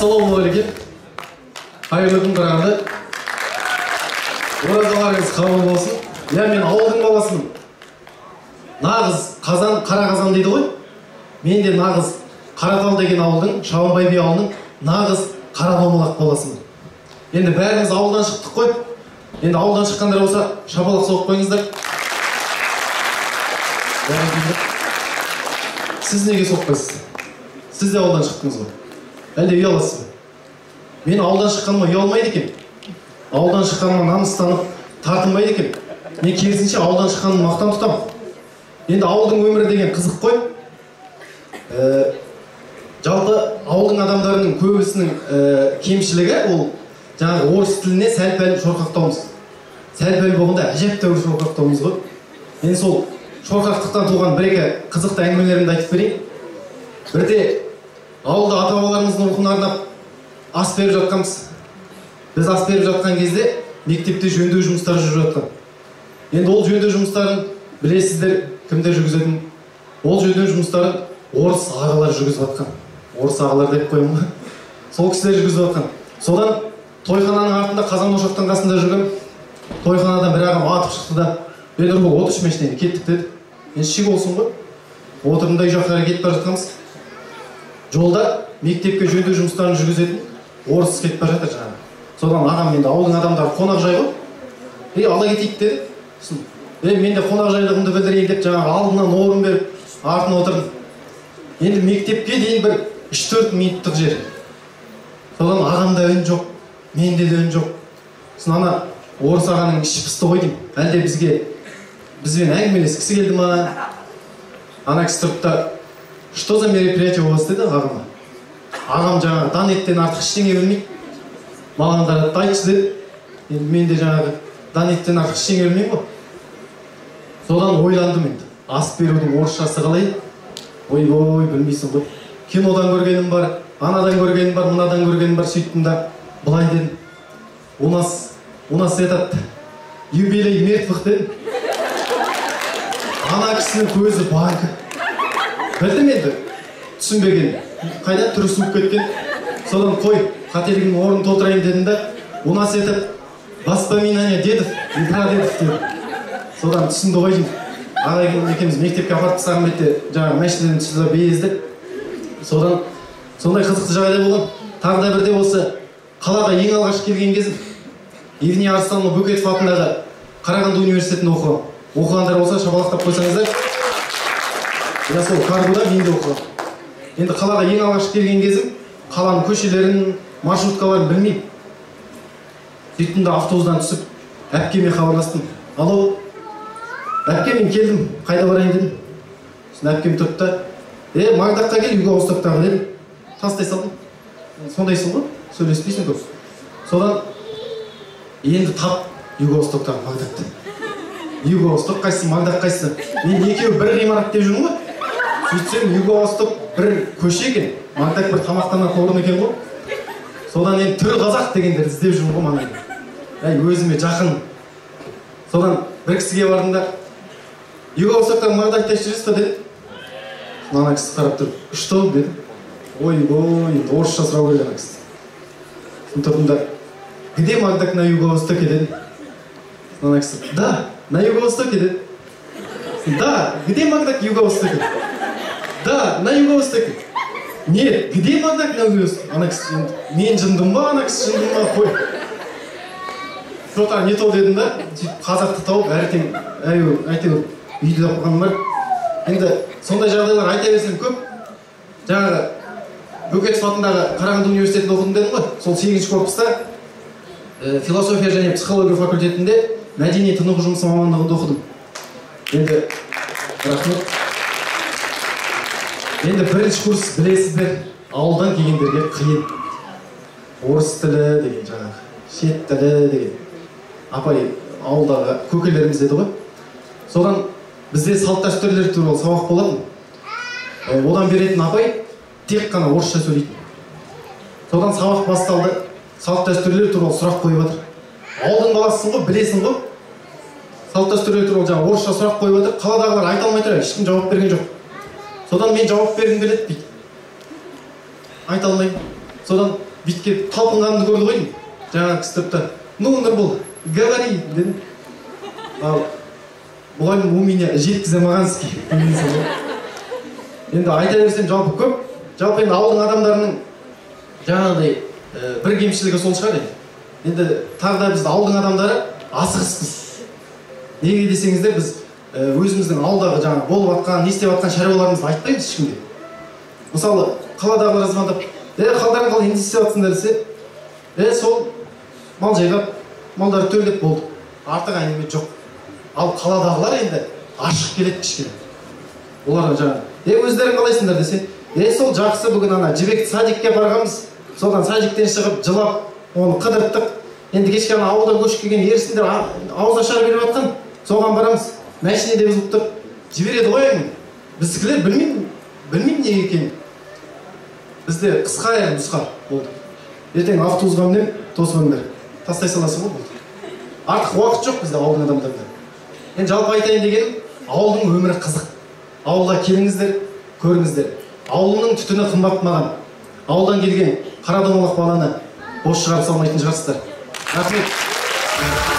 Ассалаумағалейкум. Қайырлы күн қарағанды. Оразаларыңыз қабыл болсын. Мен ауылдың баласымын. Нағыз қазан, қара қазан дейді ғой. Мен де нағыз Қаратал деген ауылдың, Шабанбай би ауылының нағыз қара домалақ баласымын. Енді бәріміз ауылдан шықтық қой. Енді ауылдан шыққандар болса, шапалақ соғып қойыңыздар. Сіз неге соқпайсыз? Сіз де ауылдан шықтыңыз ғой. Әлде ұяласыз ба? Мен ауылдан шыққаныма ұялмайды екен. Ауылдан шыққаныма намыстанып, тартынбайды екен. Мен керісінше ауылдан шыққанын мақтан тұтамын. Енді ауылдың өмірі деген қызық қой. Жалпы ауылдың адамдарының көбісінің кемшілігі ол жаңағы орыс тіліне сәл-пәл шорқақтауымыз. Сәл-пәл болғанда әжептәуір шорқақтауымыз ғой. Мен сол шорқақтықтан туған бір-екі қызықты әңгімелерімді айтып берейін. Бірде ауылда ата-бабаларымыздың рухына арнап ас беріп жатқанбыз. Біз ас беріп жатқан кезде мектепте жөндеу жұмыстары жүріп жатқан. Енді ол жөндеу жұмыстарын білесіздер, кімдер жүргізетін? Ол жөндеу жұмыстарын орыс ағалар жүргізіп жатқан. Орыс ағалар деп қоямын ба? Сол кісілер жүргізіп жатқан. Содан тойхананың артында қазан ошақтың қасында жүргем. Тойханадан бір ағам атып шықты да, "Бедір бұл отыш мешінен кеттік" деді. Енді ши болсын ғой. Отырдым да үй жақтарға кетіп бара жатқанбыз. Жолда мектепке жөндеу жұмыстарын жүргізетін орыс кетіп бара жатыр жаңағы. Содан ағам енді ауылдың адамдары қонақ жай ғой. Ала кетейік деді. Мен де қонақ жайлығымды білдірейін деп жаңағы алдынан орын беріп, артына отырдым. Енді мектепке дейін бір 3-4 минуттық жер. Содан ағамда үн жоқ, менде де үн жоқ. Ана орыс ағаның іші пысты ғой деймін. Әлде бізбен әңгімелескісі келді ма? Ана кісі тұрып та, "Что за мероприятие у вас?" деді ағама. Ағам жаңағы дан еттен артық ештеңе білмейді. Маған қарады, "Айтшы" деді. Енді мен де жаңағы дан еттен артық ештеңе білмеймін ғой. Содан ойландым енді. Ас берудің орысшасы қалай? Ой, білмейсің ғой. Кинодан көргенім бар, анадан көргенім бар, мынадан көргенім бар, сөйттім да былай дедім. У нас этот юбилей мертвых дедім. Ана кісінің көзі банкі. Білдім енді, түсінбеген. Қайда түрі суып кеткен. Содан қой, қателігімнің орнын толтырайын дедім да, у нас этот воспоминание дедов и прадедов деді. Содан түсінді ғой деймін. Ағайын екеуміз мектепке апарып тастаған бетте жаңағы мәшінеден түсті бездік. Содан сондай қызықты жағдай болған. Тағы да бірде осы қалаға ең алғаш келген кезім Евгений Арыстанұлы Бөкетов атындағы Қарағанды университетінде оқығам. Оқығандар болса шапалақтап қойсаңыздар. Я сол каргуда мен де оқығам. Енді қалаға ең алғаш келген кезім қаланың көшелерін, маршруткаларын білмеймін. Сөйттім де автобустан түсіп, әпкеме хабарластым. "Алло, әпке, мен келдім, қайда барайын" дедім. Әпкем тұрып та, "Магдаққа кел, үйге ауыстықтағы" дедім. Тастай салдым. Сондайсың ғой, сөйлеспейсің көп. Содан енді тап үйге ауыстықтағы Магдақты. Үйге ауыстық қайсысы, Магдақ қайсысы? Мен екеуі бір ғимарат деп жүрмін ғой. Сөйтсем үйге ауыстық бір көше екен. Магдақ бір тамақтанатын орын екен ғой. Содан енді түрі қазақ дегендерді іздеп жүрмін ғой маңайда. Өзіме жақын. Содан бір кісіге бардым да, "Үйге ауыстықтағы Магдақ деп жүрсіз ба" деді. Ана кісі қарап тұрып, "Что?" деді. Ой, орысша сұрау келді ана кісі. Тұрдым да, "Где Магдақ на юго-востоке?" деді. Ана кісі, "Да, на юго-востоке" деді. "Да, где Магдақ юго-востоке?" "Да, на юго-востоке." "Нет, где Магдақ на юго-востоке?" Ана кісі, "Мен жындым ба, ана кісі жындым ба, қой." Что-то не то дедім да, қазақты тауып, әйтеуір үйді тапқаным бар. Енді сондай жағдайлар айта берсем көп. Жаңағы Бөкетов атындағы Қарағанды университетінде оқыдым дедім ғой. Сол 8-ші корпуста философия және психология факультетінде мәдени тынық жұмысы мамандығында оқыдым. Енді рахмет. Енді бірінші курс білесіздер, ауылдан келгендерге қиын. Орыс тілі деген жаңағы, шет тілі деген. Апай ауылдағы көкелеріміз деді ғой. Содан бізде салт дәстүрлер туралы сабақ болатын. Одан беретін апай тек қана орысша сөйлейтін. Содан сабақ басталды. Салт дәстүрлер туралы сұрақ қойып жатыр. Ауылдың баласысың ғой, білесің ғой. Салт дәстүрлер туралы жаңа орысша сұрақ қойып жатыр. Қаладағылар айта алмай тұр, ешкім жауап берген жоқ. Содан мен жауап бергім келеді дейді. Айта алмаймын. Содан бүйтіп талпынғанымды көрді ғой деймін. Жаңағы кісі тұрып та, ну Нұрбол, говори дедім. Ал мұғалім у меня жеткіземағансыз енді айта берсем жалпы көп. Жалпы енді ауылдың адамдарының жаңағыдай бір кемшілігі сол шығар енді. Енді тағы да біз ауылдың адамдары асығыспыз. Неге десеңіздер, біз өзіміздің ауылдағы жаңағы болып жатқан, не істеп жатқан шаруаларымызды айтпаймыз ешкімге. Мысалы, қаладағылар звондап, қалдарың қалай не істеп жатсыңдар десе, сол мал жайлап, малдарды төлдеп болды. Артық әңгіме жоқ. Ал қаладағылар енді ашық келеді кішкене. Оларға жаңағы, өздерің қалайсыңдар десе, сол жақсы, бүгін ана жібекті садикке барғанбыз. Содан садиктен шығып жылап, оны қыдырттық. Енді кешке ана ауылдан көшіп келген ерсіндер ауыз ашар беріп жатқан. Соған барамыз. Мәшинеде бұзылып тұр. Жібереді ғой енді. Біздікілер білмеймін неге екенін. Бізде қысқа аяқ нұсқа болды. Ертең автобусқа мінем, тосыңдар. Тастай саласың ғой болды. Артық уақыт жоқ бізде ауылдың адамдарда. Енді жалпы айтайын дегенім, ауылдың өмірі қызық. Ауылға келіңіздер, көріңіздер. Ауылының түтіні қымбат маған. Ауылдан келген қара домалақ баланы бос шығарып салмайтын шығарсыздар. Рахмет.